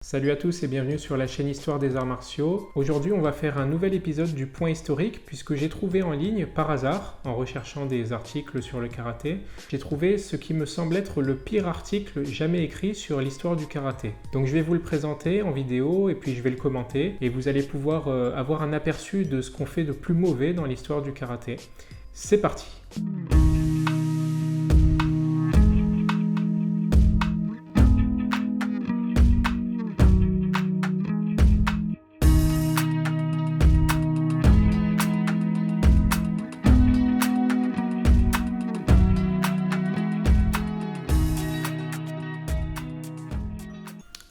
Salut à tous et bienvenue sur la chaîne Histoire des Arts Martiaux. Aujourd'hui, on va faire un nouvel épisode du Point Historique puisque j'ai trouvé en ligne, par hasard, en recherchant des articles sur le karaté, j'ai trouvé ce qui me semble être le pire article jamais écrit sur l'histoire du karaté. Donc je vais vous le présenter en vidéo et puis je vais le commenter et vous allez pouvoir avoir un aperçu de ce qu'on fait de plus mauvais dans l'histoire du karaté. C'est parti!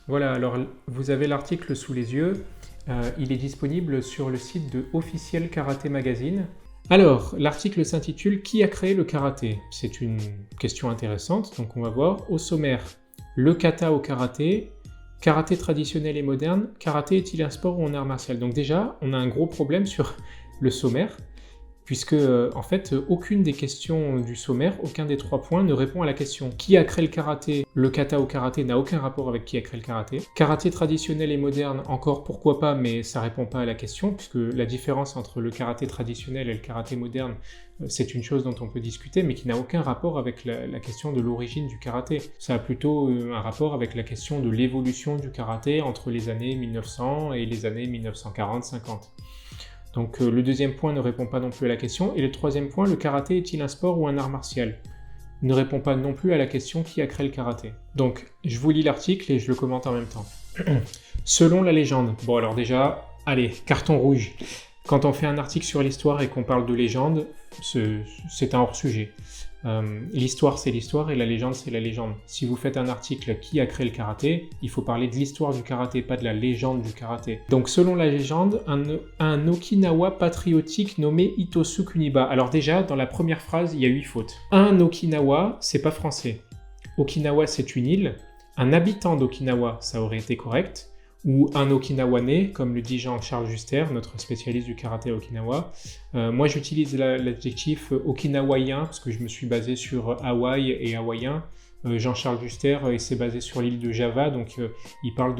Voilà, alors vous avez l'article sous les yeux, il est disponible sur le site de Officiel Karaté Magazine. Alors, l'article s'intitule « Qui a créé le karaté ?» C'est une question intéressante, donc on va voir. Au sommaire, le kata au karaté, karaté traditionnel et moderne, karaté est-il un sport ou un art martial? Donc déjà, on a un gros problème sur le sommaire, puisque en fait, aucune des questions du sommaire, aucun des 3 points ne répond à la question « Qui a créé le karaté ?» Le kata au karaté n'a aucun rapport avec qui a créé le karaté. Karaté traditionnel et moderne, encore pourquoi pas, mais ça répond pas à la question, puisque la différence entre le karaté traditionnel et le karaté moderne, c'est une chose dont on peut discuter, mais qui n'a aucun rapport avec la question de l'origine du karaté. Ça a plutôt un rapport avec la question de l'évolution du karaté entre les années 1900 et les années 1940-50. Donc le deuxième point ne répond pas non plus à la question. Et le troisième point, le karaté est-il un sport ou un art martial? Ne répond pas non plus à la question qui a créé le karaté. Donc je vous lis l'article et je le commente en même temps. Selon la légende. Bon alors déjà, allez, carton rouge. Quand on fait un article sur l'histoire et qu'on parle de légende, c'est un hors-sujet. L'histoire c'est l'histoire et la légende c'est la légende. Si vous faites un article qui a créé le karaté, il faut parler de l'histoire du karaté, pas de la légende du karaté. Donc selon la légende, un Okinawa patriotique nommé Hitosu Kuniba. Alors déjà, dans la première phrase, il y a 8 fautes. Un Okinawa, c'est pas français. Okinawa c'est une île. Un habitant d'Okinawa, ça aurait été correct. Ou un Okinawanais, comme le dit Jean-Charles Juster, notre spécialiste du karaté à Okinawa. Moi, j'utilise l'adjectif okinawaïen, parce que je me suis basé sur Hawaï et hawaïen. Jean-Charles Juster s'est basé sur l'île de Java, donc il parle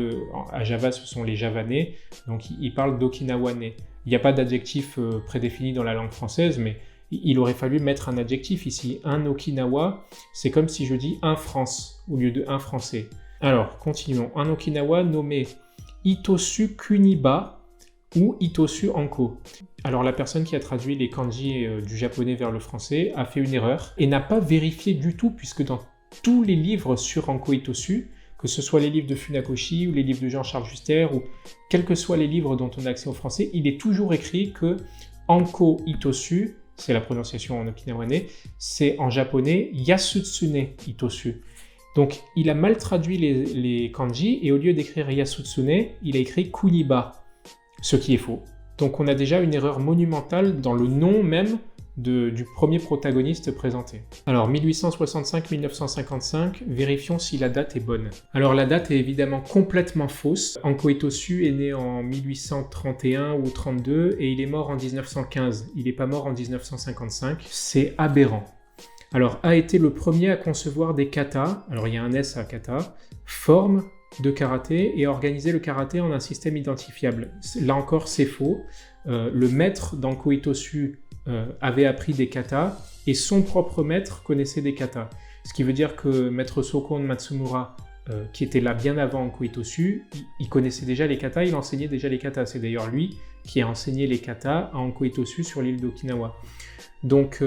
à Java, ce sont les Javanais, donc il parle d'Okinawanais. Il n'y a pas d'adjectif prédéfini dans la langue française, mais il aurait fallu mettre un adjectif ici. Un Okinawa, c'est comme si je dis un France, au lieu de un Français. Alors, continuons. Un Okinawa nommé Hitosu Kuniba ou Hitosu Anko. Alors la personne qui a traduit les kanji du japonais vers le français a fait une erreur et n'a pas vérifié du tout, puisque dans tous les livres sur Anko Hitosu, que ce soit les livres de Funakoshi ou les livres de Jean-Charles Juster ou quels que soient les livres dont on a accès au français, il est toujours écrit que Anko Hitosu, c'est la prononciation en okinawanais, c'est en japonais Yasutsune Hitosu. Donc, il a mal traduit les kanji et au lieu d'écrire Yasutsune, il a écrit Kuniba, ce qui est faux. Donc, on a déjà une erreur monumentale dans le nom même du premier protagoniste présenté. Alors, 1865-1955, vérifions si la date est bonne. Alors, la date est évidemment complètement fausse. Anko Hitosu est né en 1831 ou 32 et il est mort en 1915. Il n'est pas mort en 1955. C'est aberrant. Alors, a été le premier à concevoir des katas, alors il y a un S à kata, forme de karaté et a organisé le karaté en un système identifiable. Là encore, c'est faux. Le maître d'Anko Hitosu avait appris des katas et son propre maître connaissait des katas. Ce qui veut dire que maître Sokon Matsumura, qui était là bien avant Anko Hitosu, il connaissait déjà les katas, il enseignait déjà les katas. C'est d'ailleurs lui qui a enseigné les katas à Anko Hitosu sur l'île d'Okinawa. Donc,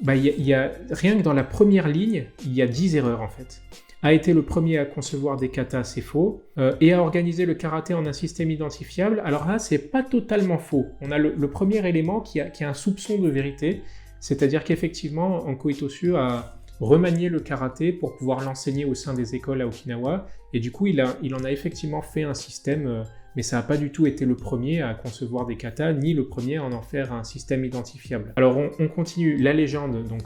rien que dans la première ligne, il y a 10 erreurs en fait. A été le premier à concevoir des katas, c'est faux. Et a organisé le karaté en un système identifiable. Alors là, c'est pas totalement faux. On a le premier élément qui a un soupçon de vérité, c'est-à-dire qu'effectivement, Anko Hitosu a remanié le karaté pour pouvoir l'enseigner au sein des écoles à Okinawa. Et du coup, il en a effectivement fait un système, mais ça n'a pas du tout été le premier à concevoir des katas, ni le premier à en faire un système identifiable. Alors on continue. La légende, donc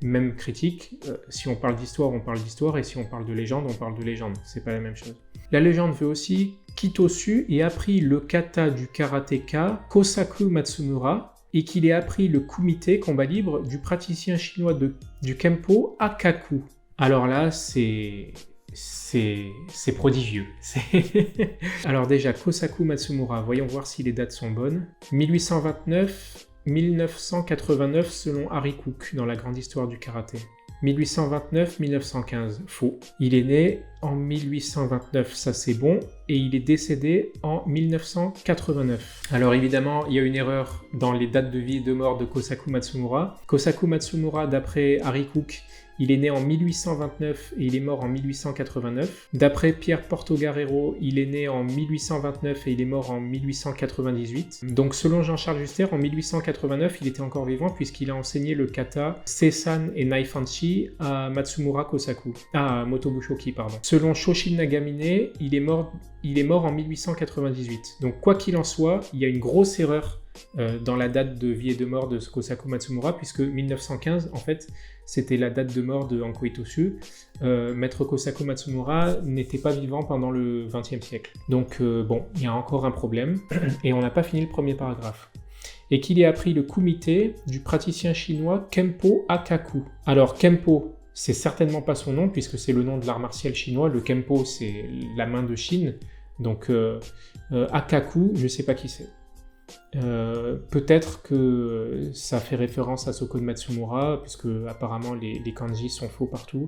même critique. Si on parle d'histoire, on parle d'histoire, et si on parle de légende, on parle de légende. C'est pas la même chose. La légende veut aussi qu'Hitosu ait appris le kata du karatéka Kosaku Matsumura, et qu'il ait appris le kumite, combat libre, du praticien chinois du Kempo Akaku. Alors là, c'est c'est prodigieux. Alors déjà, Kosaku Matsumura, voyons voir si les dates sont bonnes. 1829-1989 selon Harry Cook dans La grande histoire du karaté. 1829-1915, faux. Il est né en 1829, ça c'est bon, et il est décédé en 1989. Alors évidemment, il y a une erreur dans les dates de vie et de mort de Kosaku Matsumura. Kosaku Matsumura, d'après Harry Cook, il est né en 1829 et il est mort en 1889. D'après Pierre Portogarrero, il est né en 1829 et il est mort en 1898. Donc selon Jean-Charles Juster, en 1889, il était encore vivant puisqu'il a enseigné le kata, seisan et naifanshi à Matsumura Kosaku. Ah, Motobushoki, pardon. Selon Shoshin Nagamine, il est mort en 1898. Donc quoi qu'il en soit, il y a une grosse erreur dans la date de vie et de mort de Kosaku Matsumura, puisque 1915, en fait, c'était la date de mort de Anko Itosu. Maître Kosaku Matsumura n'était pas vivant pendant le XXe siècle. Donc bon, il y a encore un problème, et on n'a pas fini le premier paragraphe. Et qu'il ait appris le kumite du praticien chinois Kempo Akaku. Alors Kempo, c'est certainement pas son nom, puisque c'est le nom de l'art martial chinois. Le Kempo, c'est la main de Chine. Donc Akaku, je sais pas qui c'est. Peut-être que ça fait référence à Soko de Matsumura, puisque apparemment les kanji sont faux partout,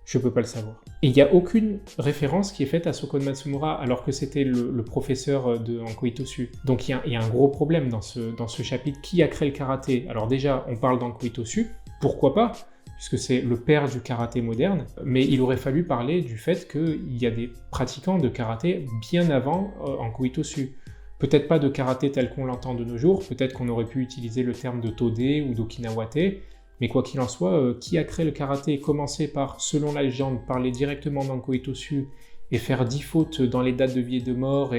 je peux pas le savoir. Et il n'y a aucune référence qui est faite à Soko de Matsumura, alors que c'était le professeur de Anko Itosu. Donc il y a un gros problème dans ce chapitre. Qui a créé le karaté? Alors déjà, on parle d'Anko Itosu, pourquoi pas, puisque c'est le père du karaté moderne, mais il aurait fallu parler du fait qu'il y a des pratiquants de karaté bien avant Anko Itosu. Peut-être pas de karaté tel qu'on l'entend de nos jours, peut-être qu'on aurait pu utiliser le terme de Tode ou d'Okinawate, mais quoi qu'il en soit, qui a créé le karaté, commencer par, selon la légende, parler directement d'Anko Itosu et faire 10 fautes dans les dates de vie et de mort,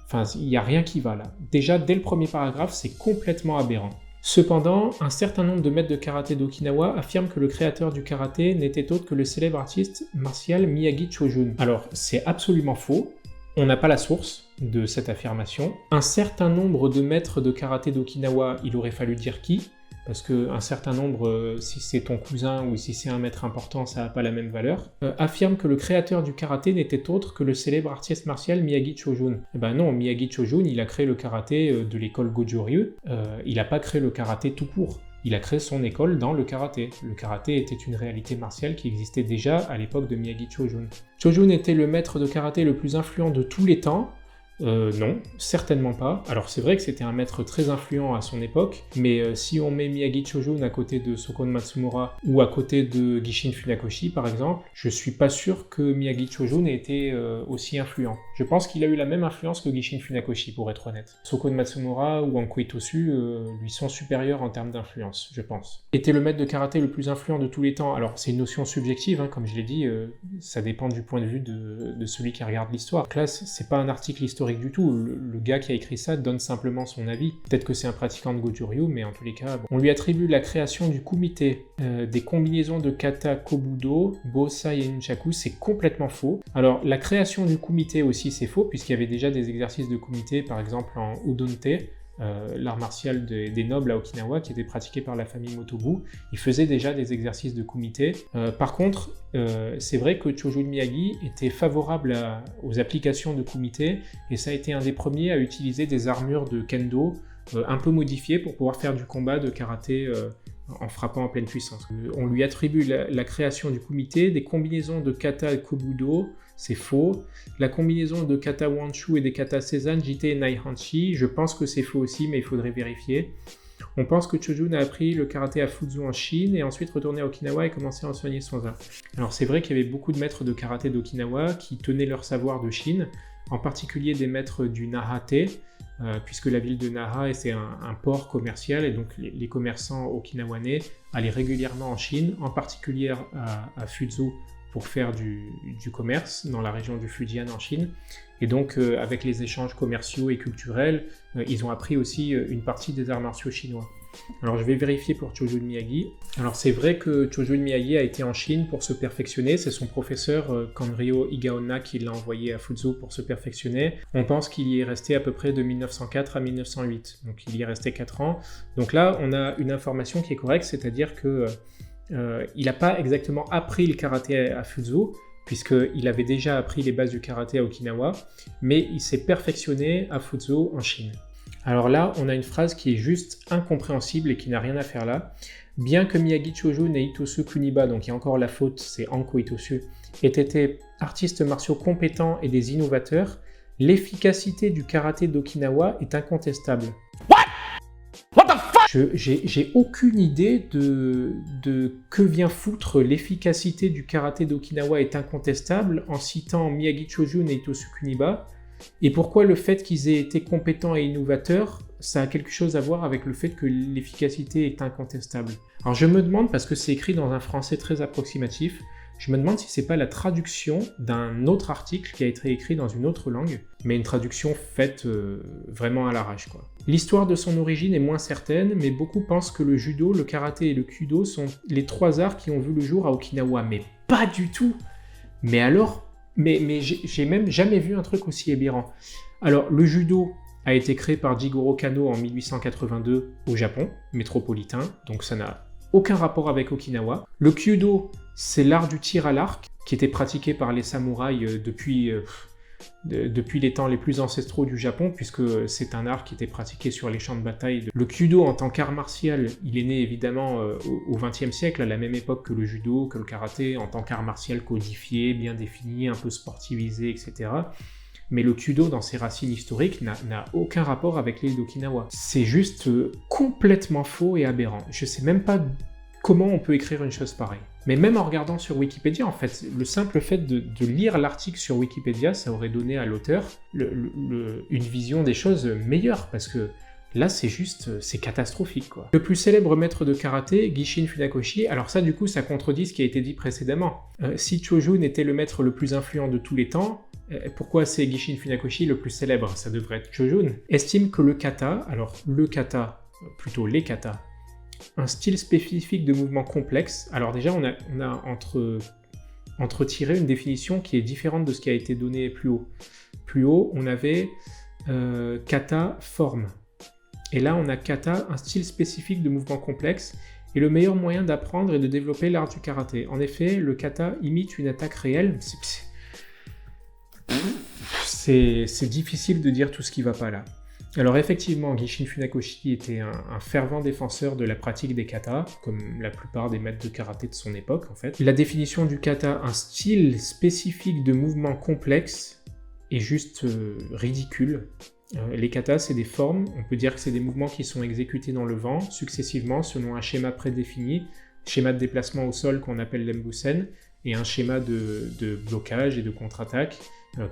enfin, il n'y a rien qui va là. Déjà, dès le premier paragraphe, c'est complètement aberrant. Cependant, un certain nombre de maîtres de karaté d'Okinawa affirment que le créateur du karaté n'était autre que le célèbre artiste martial Miyagi Chojun. Alors, c'est absolument faux. On n'a pas la source de cette affirmation. Un certain nombre de maîtres de karaté d'Okinawa, il aurait fallu dire qui, parce qu'un certain nombre, si c'est ton cousin ou si c'est un maître important, ça n'a pas la même valeur, affirme que le créateur du karaté n'était autre que le célèbre artiste martial Miyagi Chojun. Eh ben non, Miyagi Chojun, il a créé le karaté de l'école Goju-Ryu, il n'a pas créé le karaté tout court. Il a créé son école dans le karaté. Le karaté était une réalité martiale qui existait déjà à l'époque de Miyagi Chojun. Chojun était le maître de karaté le plus influent de tous les temps. Non, certainement pas. Alors c'est vrai que c'était un maître très influent à son époque, mais si on met Miyagi Chojun à côté de Soko de Matsumura ou à côté de Gishin Funakoshi par exemple, je suis pas sûr que Miyagi Chojun ait été aussi influent. Je pense qu'il a eu la même influence que Gishin Funakoshi pour être honnête. Soko de Matsumura ou Anko Itosu lui sont supérieurs en termes d'influence, je pense. Était le maître de karaté le plus influent de tous les temps. Alors c'est une notion subjective, hein, comme je l'ai dit, ça dépend du point de vue de celui qui regarde l'histoire. Donc là, c'est pas un article historique du tout, le gars qui a écrit ça donne simplement son avis. Peut-être que c'est un pratiquant de Goju-Ryu, mais en tous les cas, bon. On lui attribue la création du kumite, des combinaisons de kata kobudo, bosai et nunchaku, c'est complètement faux. Alors la création du kumite aussi c'est faux, puisqu'il y avait déjà des exercices de kumite, par exemple en udonte, l'art martial des nobles à Okinawa qui était pratiqué par la famille Motobu. Ils faisaient déjà des exercices de kumite. Par contre, c'est vrai que Chojun Miyagi était favorable aux applications de kumite et ça a été un des premiers à utiliser des armures de kendo un peu modifiées pour pouvoir faire du combat de karaté en frappant en pleine puissance. On lui attribue la création du kumite, des combinaisons de kata et kobudo, c'est faux. La combinaison de kata wanshu et des kata seisan, jite et naihanshi, je pense que c'est faux aussi, mais il faudrait vérifier. On pense que Chojun a appris le karaté à Fuzu en Chine et ensuite retourné à Okinawa et commencé à enseigner son art. Alors c'est vrai qu'il y avait beaucoup de maîtres de karaté d'Okinawa qui tenaient leur savoir de Chine, en particulier des maîtres du Nahate, puisque la ville de Naha c'est un port commercial et donc les commerçants okinawanais allaient régulièrement en Chine, en particulier à Fuzu pour faire du commerce dans la région du Fujian en Chine. Et donc avec les échanges commerciaux et culturels, ils ont appris aussi une partie des arts martiaux chinois. Alors je vais vérifier pour Chojun Miyagi. Alors c'est vrai que Chojun Miyagi a été en Chine pour se perfectionner, c'est son professeur Kanryo Igaonna qui l'a envoyé à Fuzu pour se perfectionner. On pense qu'il y est resté à peu près de 1904 à 1908, donc il y est resté 4 ans. Donc là on a une information qui est correcte, c'est-à-dire que il n'a pas exactement appris le karaté à Fuzu, puisqu'il avait déjà appris les bases du karaté à Okinawa, mais il s'est perfectionné à Fuzhou en Chine. Alors là, on a une phrase qui est juste incompréhensible et qui n'a rien à faire là. Bien que Miyagi Chojun et Itosu Kuniba, donc il y a encore la faute, c'est Anko Itosu, aient été artistes martiaux compétents et des innovateurs, l'efficacité du karaté d'Okinawa est incontestable. What the fuck? J'ai aucune idée de que vient foutre l'efficacité du karaté d'Okinawa est incontestable en citant Miyagi Chojun et Itosu Kuniba, et pourquoi le fait qu'ils aient été compétents et innovateurs, ça a quelque chose à voir avec le fait que l'efficacité est incontestable. Alors je me demande, parce que c'est écrit dans un français très approximatif, je me demande si c'est pas la traduction d'un autre article qui a été écrit dans une autre langue, mais une traduction faite vraiment à l'arrache, quoi. L'histoire de son origine est moins certaine, mais beaucoup pensent que le judo, le karaté et le kyudo sont les 3 arts qui ont vu le jour à Okinawa, mais pas du tout. Mais alors, mais j'ai même jamais vu un truc aussi aberrant. Alors, le judo a été créé par Jigoro Kano en 1882 au Japon, métropolitain, donc ça n'a aucun rapport avec Okinawa. Le kyudo, c'est l'art du tir à l'arc, qui était pratiqué par les samouraïs depuis les temps les plus ancestraux du Japon, puisque c'est un art qui était pratiqué sur les champs de bataille. Le kyudo, en tant qu'art martial, il est né évidemment au XXe siècle, à la même époque que le judo, que le karaté, en tant qu'art martial codifié, bien défini, un peu sportivisé, etc. Mais le kyudo, dans ses racines historiques, n'a aucun rapport avec l'île d'Okinawa. C'est juste complètement faux et aberrant. Je sais même pas comment on peut écrire une chose pareille. Mais même en regardant sur Wikipédia, en fait, le simple fait de lire l'article sur Wikipédia, ça aurait donné à l'auteur une vision des choses meilleure, parce que là, c'est catastrophique, quoi. Le plus célèbre maître de karaté, Gishin Funakoshi, alors ça, du coup, ça contredit ce qui a été dit précédemment. Si Chojun était le maître le plus influent de tous les temps, pourquoi c'est Gishin Funakoshi le plus célèbre? Ça devrait être Chojun. Estime que le kata, alors le kata, plutôt les katas, un style spécifique de mouvement complexe. Alors déjà, on a entretiré une définition qui est différente de ce qui a été donné plus haut. Plus haut, on avait kata forme. Et là, on a kata, un style spécifique de mouvement complexe, et le meilleur moyen d'apprendre et de développer l'art du karaté. En effet, le kata imite une attaque réelle. C'est difficile de dire tout ce qui va pas là. Alors effectivement, Gishin Funakoshi était un fervent défenseur de la pratique des katas, comme la plupart des maîtres de karaté de son époque en fait. La définition du kata, un style spécifique de mouvement complexe, est juste ridicule. Les katas, c'est des formes, on peut dire que c'est des mouvements qui sont exécutés dans le vent, successivement selon un schéma prédéfini, schéma de déplacement au sol qu'on appelle l'embusen, et un schéma de blocage et de contre-attaque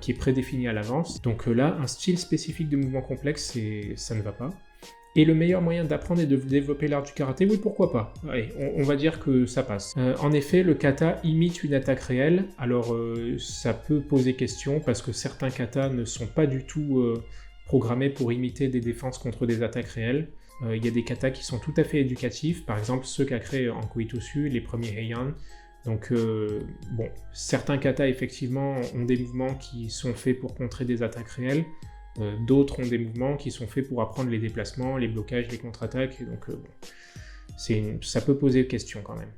qui est prédéfini à l'avance. Donc là, un style spécifique de mouvement complexe, ça ne va pas. Et le meilleur moyen d'apprendre et de développer l'art du karaté, oui, pourquoi pas. Allez, on va dire que ça passe. En effet, le kata imite une attaque réelle. Alors, ça peut poser question, parce que certains katas ne sont pas du tout programmés pour imiter des défenses contre des attaques réelles. Il y a des katas qui sont tout à fait éducatifs, par exemple ceux qu'a créé Anko Itosu, les premiers Heian. Donc, bon, certains katas, effectivement, ont des mouvements qui sont faits pour contrer des attaques réelles. D'autres ont des mouvements qui sont faits pour apprendre les déplacements, les blocages, les contre-attaques. Donc, bon, ça peut poser question quand même.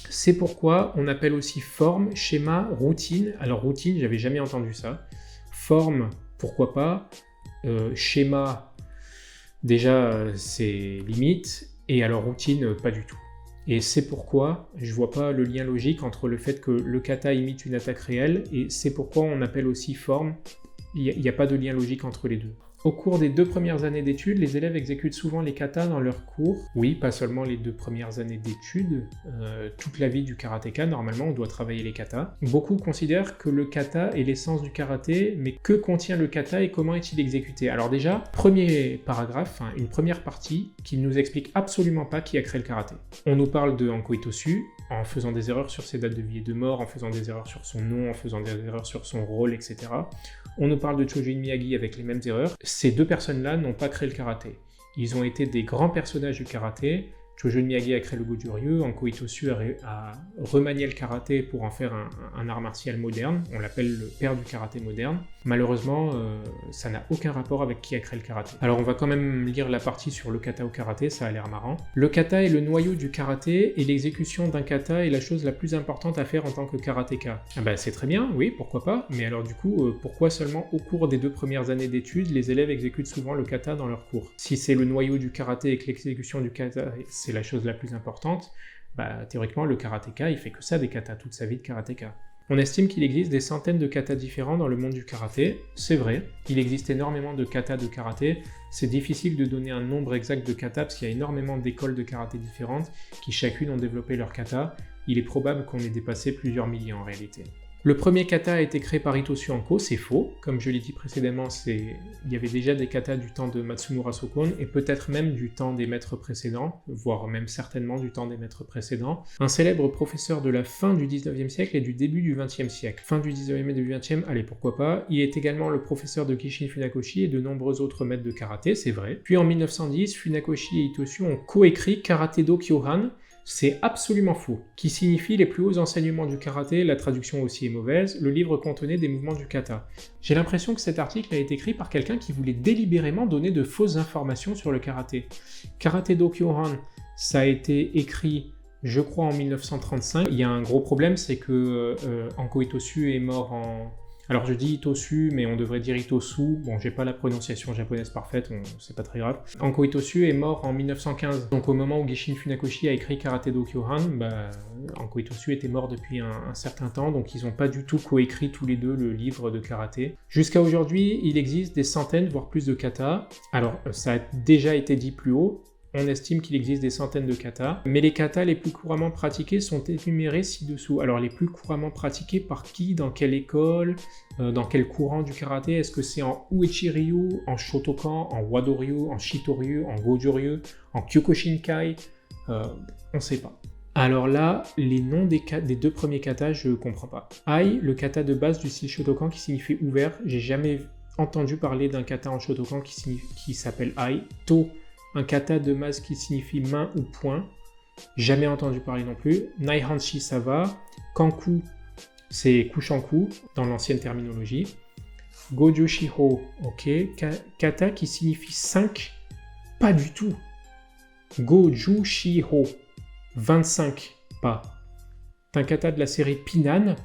C'est pourquoi on appelle aussi forme, schéma, routine. Alors, routine, j'avais jamais entendu ça. Forme, pourquoi pas. Schéma, déjà, c'est limite. Et alors, routine, pas du tout. Et c'est pourquoi je vois pas le lien logique entre le fait que le kata imite une attaque réelle et c'est pourquoi on appelle aussi forme. Il n'y a pas de lien logique entre les deux. Au cours des 2 premières années d'études, les élèves exécutent souvent les katas dans leurs cours. Oui, pas seulement les 2 premières années d'études. Toute la vie du karatéka, normalement, on doit travailler les katas. Beaucoup considèrent que le kata est l'essence du karaté, mais que contient le kata et comment est-il exécuté? Alors déjà, premier paragraphe, une première partie qui ne nous explique absolument pas qui a créé le karaté. On nous parle de Anko Itosu, en faisant des erreurs sur ses dates de vie et de mort, en faisant des erreurs sur son nom, en faisant des erreurs sur son rôle, etc. On nous parle de Chojun Miyagi avec les mêmes erreurs. Ces 2 personnes-là n'ont pas créé le karaté. Ils ont été des grands personnages du karaté. Chojun Miyagi a créé le Goju-Ryu, Anko Itosu a remanié le karaté pour en faire un art martial moderne, on l'appelle le père du karaté moderne. Malheureusement, ça n'a aucun rapport avec qui a créé le karaté. Alors on va quand même lire la partie sur le kata au karaté, ça a l'air marrant. Le kata est le noyau du karaté, et l'exécution d'un kata est la chose la plus importante à faire en tant que karatéka. Ah bah c'est très bien, oui, pourquoi pas, mais alors du coup, pourquoi seulement au cours des 2 premières années d'études, les élèves exécutent souvent le kata dans leurs cours? Si c'est le noyau du karaté et que l'exécution du kata, c'est la chose la plus importante, bah théoriquement le karatéka, il fait que ça des katas toute sa vie de karatéka. On estime qu'il existe des centaines de katas différents dans le monde du karaté, c'est vrai, il existe énormément de katas de karaté, c'est difficile de donner un nombre exact de katas parce qu'il y a énormément d'écoles de karaté différentes qui chacune ont développé leur kata, il est probable qu'on ait dépassé plusieurs milliers en réalité. Le premier kata a été créé par Itosu Anko, c'est faux. Comme je l'ai dit précédemment, il y avait déjà des katas du temps de Matsumura Sokon, et peut-être même du temps des maîtres précédents, voire même certainement du temps des maîtres précédents. Un célèbre professeur de la fin du 19e siècle et du début du 20e siècle. Fin du 19e et du 20e, allez pourquoi pas. Il est également le professeur de Kishin Funakoshi et de nombreux autres maîtres de karaté, c'est vrai. Puis en 1910, Funakoshi et Itosu ont coécrit Karate-do Kyohan, c'est absolument faux, qui signifie les plus hauts enseignements du karaté, la traduction aussi est mauvaise, le livre contenait des mouvements du kata. J'ai l'impression que cet article a été écrit par quelqu'un qui voulait délibérément donner de fausses informations sur le karaté. Karate-do Kyohan, ça a été écrit, je crois, en 1935. Il y a un gros problème, c'est que Anko Itosu est mort en... Alors je dis Itosu, mais on devrait dire Itosu. Bon, j'ai pas la prononciation japonaise parfaite, c'est pas très grave. Anko Itosu est mort en 1915. Donc au moment où Gishin Funakoshi a écrit Karate-do Kyohan, Anko Itosu était mort depuis un certain temps, donc ils ont pas du tout coécrit tous les deux le livre de karaté. Jusqu'à aujourd'hui, il existe des centaines, voire plus de katas. Alors ça a déjà été dit plus haut. On estime qu'il existe des centaines de katas, mais les katas les plus couramment pratiqués sont énumérés ci-dessous. Alors les plus couramment pratiqués par qui, dans quelle école, dans quel courant du karaté? Est-ce que c'est en Uechi-ryu, en Shotokan, en Wado-ryu, en Shito-ryu, en Goju-ryu, en Kyokushinkai? On sait pas. Alors là, les noms des 2 premiers katas, je comprends pas. Ai, le kata de base du style Shotokan qui signifie ouvert, j'ai jamais entendu parler d'un kata en Shotokan qui s'appelle Ai. To, un kata de base qui signifie main ou poing, jamais entendu parler non plus. Naihanshi ça va. Kanku, c'est Kushanku dans l'ancienne terminologie. Goju Shiho, ok. Kata qui signifie 5, pas du tout. Goju Shiho, 25, pas. C'est un kata de la série Pinan,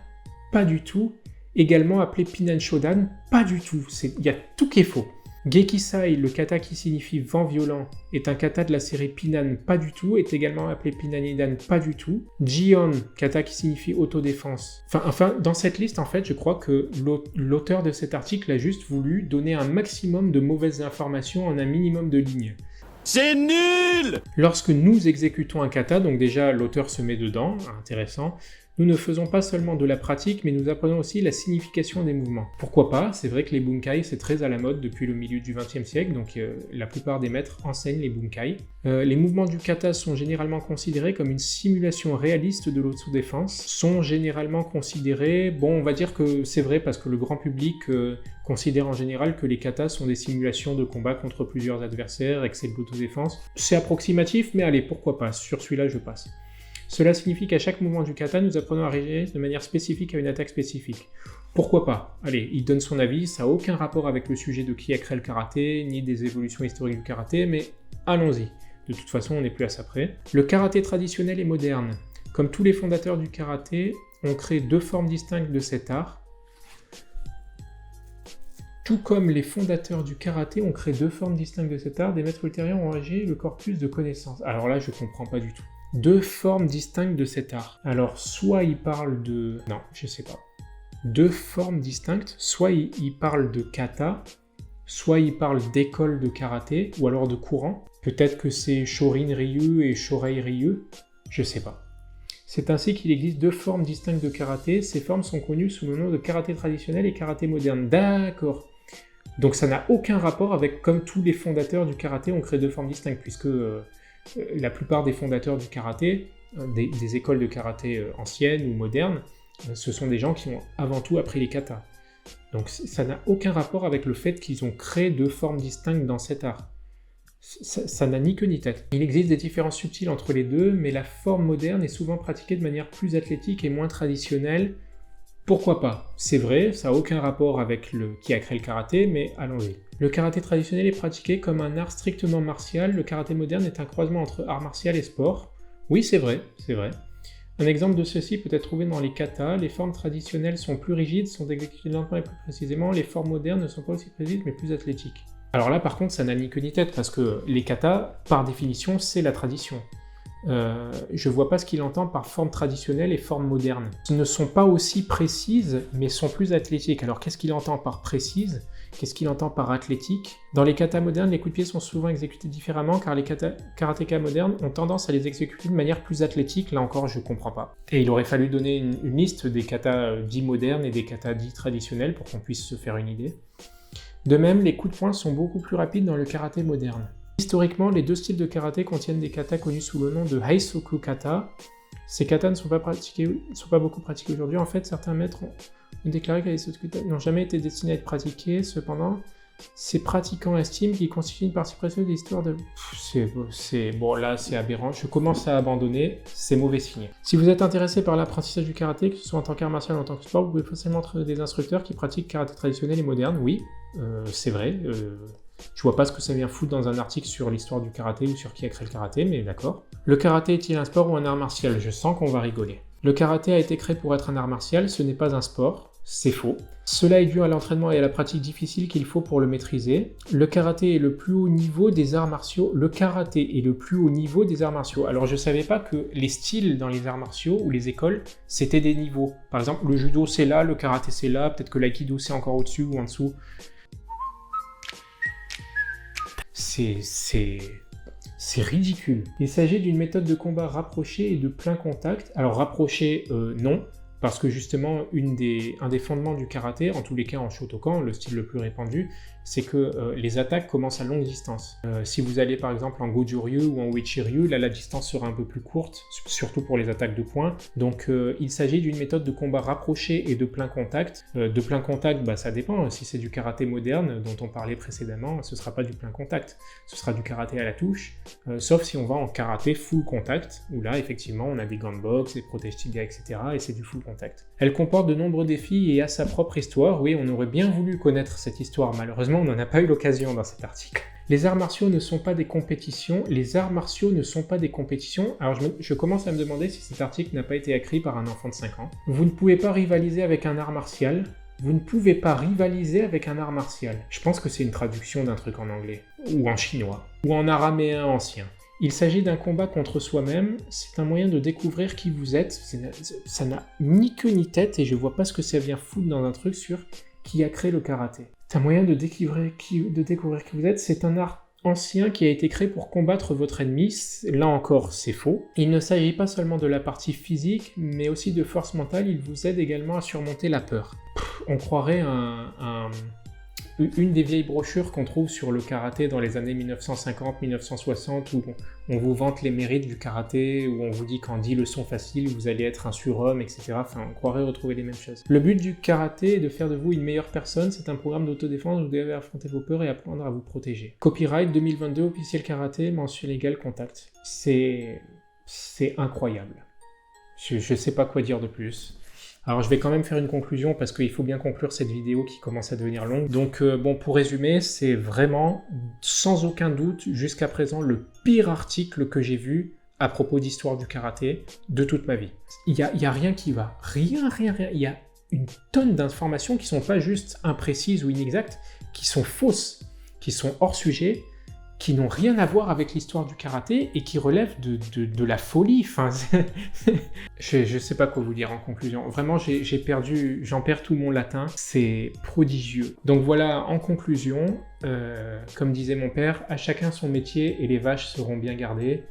pas du tout. Également appelé Pinan Shodan, pas du tout. Il y a tout qui est faux. Gekisai, le kata qui signifie vent violent, est un kata de la série Pinan, pas du tout, est également appelé Pinanidan, pas du tout. Jion, kata qui signifie autodéfense. Enfin, dans cette liste, en fait, je crois que l'auteur de cet article a juste voulu donner un maximum de mauvaises informations en un minimum de lignes. C'est nul! Lorsque nous exécutons un kata, donc déjà l'auteur se met dedans, intéressant, nous ne faisons pas seulement de la pratique, mais nous apprenons aussi la signification des mouvements. Pourquoi pas? C'est vrai que les bunkai, c'est très à la mode depuis le milieu du XXe siècle, donc la plupart des maîtres enseignent les bunkai. Les mouvements du kata sont généralement considérés comme une simulation réaliste de l'autodéfense, sont généralement considérés, bon on va dire que c'est vrai parce que le grand public considère en général que les katas sont des simulations de combat contre plusieurs adversaires et que c'est de l'autodéfense. C'est approximatif, mais allez, pourquoi pas, sur celui-là je passe. Cela signifie qu'à chaque mouvement du kata, nous apprenons à réagir de manière spécifique à une attaque spécifique. Pourquoi pas? Allez, il donne son avis, ça n'a aucun rapport avec le sujet de qui a créé le karaté, ni des évolutions historiques du karaté, mais allons-y. De toute façon, on n'est plus à ça près. Le karaté traditionnel et moderne. Comme tous les fondateurs du karaté, ont créé 2 formes distinctes de cet art. Tout comme les fondateurs du karaté ont créé 2 formes distinctes de cet art, des maîtres ultérieurs ont érigé le corpus de connaissances. Alors là, je comprends pas du tout. 2 formes distinctes de cet art. Alors, soit il parle de... Non, je sais pas. 2 formes distinctes, soit il parle de kata, soit il parle d'école de karaté, ou alors de courant. Peut-être que c'est Shorin Ryu et Shorei Ryu, je sais pas. C'est ainsi qu'il existe 2 formes distinctes de karaté. Ces formes sont connues sous le nom de karaté traditionnel et karaté moderne. D'accord. Donc ça n'a aucun rapport avec comme tous les fondateurs du karaté ont créé 2 formes distinctes, puisque... la plupart des fondateurs du karaté, des écoles de karaté anciennes ou modernes, ce sont des gens qui ont avant tout appris les katas. Donc ça n'a aucun rapport avec le fait qu'ils ont créé 2 formes distinctes dans cet art. Ça n'a ni queue ni tête. Il existe des différences subtiles entre les deux, mais la forme moderne est souvent pratiquée de manière plus athlétique et moins traditionnelle. Pourquoi pas? C'est vrai, ça n'a aucun rapport avec qui a créé le karaté, mais allons-y. Le karaté traditionnel est pratiqué comme un art strictement martial, le karaté moderne est un croisement entre art martial et sport. Oui, c'est vrai, c'est vrai. Un exemple de ceci peut être trouvé dans les katas. Les formes traditionnelles sont plus rigides, sont exécutées lentement et plus précisément. Les formes modernes ne sont pas aussi précises, mais plus athlétiques. Alors là, par contre, ça n'a ni queue ni tête, parce que les katas, par définition, c'est la tradition. Je vois pas ce qu'il entend par forme traditionnelle et forme moderne. Elles ne sont pas aussi précises, mais sont plus athlétiques. Alors qu'est-ce qu'il entend par précise? Qu'est-ce qu'il entend par athlétique? Dans les katas modernes, les coups de pied sont souvent exécutés différemment, car les karatékas modernes ont tendance à les exécuter de manière plus athlétique. Là encore, je comprends pas. Et il aurait fallu donner une liste des katas dits modernes et des katas dits traditionnels pour qu'on puisse se faire une idée. De même, les coups de poing sont beaucoup plus rapides dans le karaté moderne. Historiquement, les deux styles de karaté contiennent des katas connus sous le nom de Heisoku kata. Ces katas ne sont pas beaucoup pratiqués aujourd'hui. En fait, certains maîtres ont déclaré que les Heisoku kata n'ont jamais été destinés à être pratiqués. Cependant, ces pratiquants estiment qu'ils constituent une partie précieuse de l'histoire de... Bon, là, c'est aberrant. Je commence à abandonner. C'est mauvais signe. Si vous êtes intéressé par l'apprentissage du karaté, que ce soit en tant qu'art martial ou en tant que sport, vous pouvez facilement trouver des instructeurs qui pratiquent karaté traditionnel et moderne. Oui, c'est vrai. Je vois pas ce que ça vient foutre dans un article sur l'histoire du karaté ou sur qui a créé le karaté, mais d'accord. Le karaté est-il un sport ou un art martial? Je sens qu'on va rigoler. Le karaté a été créé pour être un art martial, ce n'est pas un sport. C'est faux. Cela est dû à l'entraînement et à la pratique difficile qu'il faut pour le maîtriser. Le karaté est le plus haut niveau des arts martiaux. Le karaté est le plus haut niveau des arts martiaux. Alors je savais pas que les styles dans les arts martiaux ou les écoles, c'était des niveaux. Par exemple, le judo c'est là, le karaté c'est là, peut-être que l'aïkido c'est encore au-dessus ou en dessous. C'est ridicule. Il s'agit d'une méthode de combat rapprochée et de plein contact. Alors rapproché, non, parce que justement, un des fondements du karaté, en tous les cas en Shotokan, le style le plus répandu, c'est que les attaques commencent à longue distance. Si vous allez par exemple en Goju-ryu ou en Uechi-ryu, là la distance sera un peu plus courte, surtout pour les attaques de poing. Donc il s'agit d'une méthode de combat rapprochée et de plein contact. De plein contact, bah, ça dépend. Si c'est du karaté moderne dont on parlait précédemment, ce ne sera pas du plein contact. Ce sera du karaté à la touche, sauf si on va en karaté full contact, où là effectivement on a des gants de boxe, des protèges tibia, etc. et c'est du full contact. Elle comporte de nombreux défis et a sa propre histoire. Oui, on aurait bien voulu connaître cette histoire, malheureusement on n'en a pas eu l'occasion dans cet article. Les arts martiaux ne sont pas des compétitions. Les arts martiaux ne sont pas des compétitions. Alors je commence à me demander si cet article n'a pas été écrit par un enfant de 5 ans. Vous ne pouvez pas rivaliser avec un art martial. Vous ne pouvez pas rivaliser avec un art martial. Je pense que c'est une traduction d'un truc en anglais, ou en chinois, ou en araméen ancien. Il s'agit d'un combat contre soi-même, c'est un moyen de découvrir qui vous êtes, ça n'a ni queue ni tête, et je vois pas ce que ça vient foutre dans un truc sur qui a créé le karaté. C'est un moyen de découvrir qui vous êtes, c'est un art ancien qui a été créé pour combattre votre ennemi, là encore c'est faux. Il ne s'agit pas seulement de la partie physique, mais aussi de force mentale, il vous aide également à surmonter la peur. On croirait une des vieilles brochures qu'on trouve sur le karaté dans les années 1950-1960 où on vous vante les mérites du karaté, où on vous dit qu'en 10 leçons faciles, vous allez être un surhomme, etc. Enfin, on croirait retrouver les mêmes choses. Le but du karaté est de faire de vous une meilleure personne. C'est un programme d'autodéfense où vous devez affronter vos peurs et apprendre à vous protéger. Copyright 2022, officiel karaté, mention légale, contact. C'est incroyable. Je sais pas quoi dire de plus. Alors je vais quand même faire une conclusion parce qu'il faut bien conclure cette vidéo qui commence à devenir longue. Donc bon, pour résumer, c'est vraiment sans aucun doute jusqu'à présent le pire article que j'ai vu à propos d'histoire du karaté de toute ma vie. Il y a rien qui va, rien. Il y a une tonne d'informations qui sont pas juste imprécises ou inexactes, qui sont fausses, qui sont hors sujet, qui n'ont rien à voir avec l'histoire du karaté et qui relèvent de la folie. Enfin, je sais pas quoi vous dire en conclusion. Vraiment, j'en perds tout mon latin. C'est prodigieux. Donc voilà, en conclusion, comme disait mon père, à chacun son métier et les vaches seront bien gardées.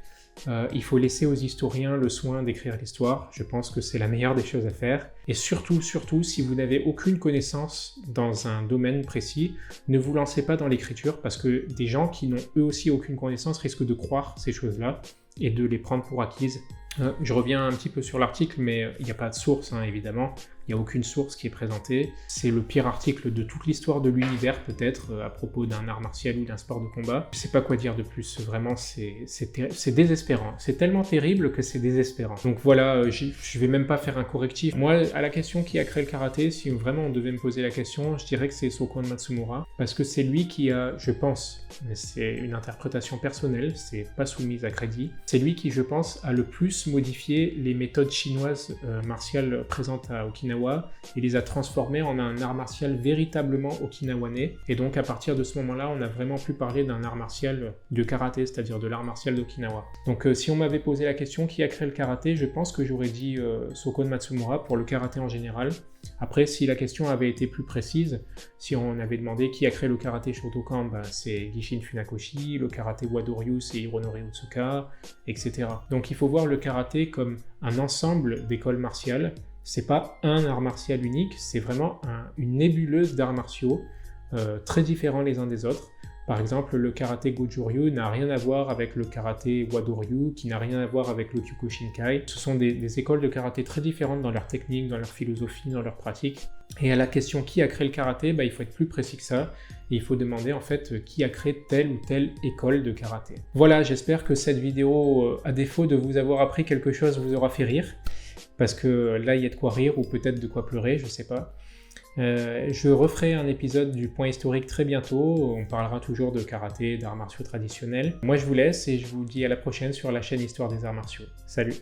Il faut laisser aux historiens le soin d'écrire l'histoire. Je pense que c'est la meilleure des choses à faire. Et surtout, si vous n'avez aucune connaissance dans un domaine précis, ne vous lancez pas dans l'écriture parce que des gens qui n'ont eux aussi aucune connaissance risquent de croire ces choses-là et de les prendre pour acquises. Je reviens un petit peu sur l'article, mais il n'y a pas de source, évidemment. il n'y a aucune source qui est présentée. C'est le pire article de toute l'histoire de l'univers, peut-être, à propos d'un art martial ou d'un sport de combat. Je sais pas quoi dire de plus, vraiment, c'est désespérant. C'est tellement terrible que c'est désespérant. Donc voilà, je vais même pas faire un correctif. Moi, à la question qui a créé le karaté, si vraiment on devait me poser la question, je dirais que c'est Sokon Matsumura, parce que c'est lui qui a, je pense, mais c'est une interprétation personnelle, c'est pas soumise à crédit, c'est lui qui, je pense, a le plus modifié les méthodes chinoises martiales présentes à Okinawa et les a transformées en un art martial véritablement okinawanais. Et donc à partir de ce moment-là, on a vraiment pu parler d'un art martial de karaté, c'est-à-dire de l'art martial d'Okinawa. Donc si on m'avait posé la question qui a créé le karaté, je pense que j'aurais dit Sokon Matsumura pour le karaté en général. Après, si la question avait été plus précise, si on avait demandé qui a créé le karaté Shotokan, c'est Gishin Funakoshi, le karaté Wadoryu, c'est Hironori Otsuka, etc. Donc il faut voir le karaté comme un ensemble d'écoles martiales. C'est pas un art martial unique, c'est vraiment une nébuleuse d'arts martiaux, très différents les uns des autres. Par exemple, le karaté Goju-ryu n'a rien à voir avec le karaté Wadoryu, qui n'a rien à voir avec le Kyokushinkai. Ce sont des écoles de karaté très différentes dans leur technique, dans leur philosophie, dans leur pratique. Et à la question qui a créé le karaté, il faut être plus précis que ça. Et il faut demander en fait qui a créé telle ou telle école de karaté. Voilà, j'espère que cette vidéo, à défaut de vous avoir appris quelque chose, vous aura fait rire. Parce que là, il y a de quoi rire ou peut-être de quoi pleurer, je sais pas. Je referai un épisode du point historique très bientôt, on parlera toujours de karaté, d'arts martiaux traditionnels. Moi je vous laisse et je vous dis à la prochaine sur la chaîne Histoire des arts martiaux. Salut!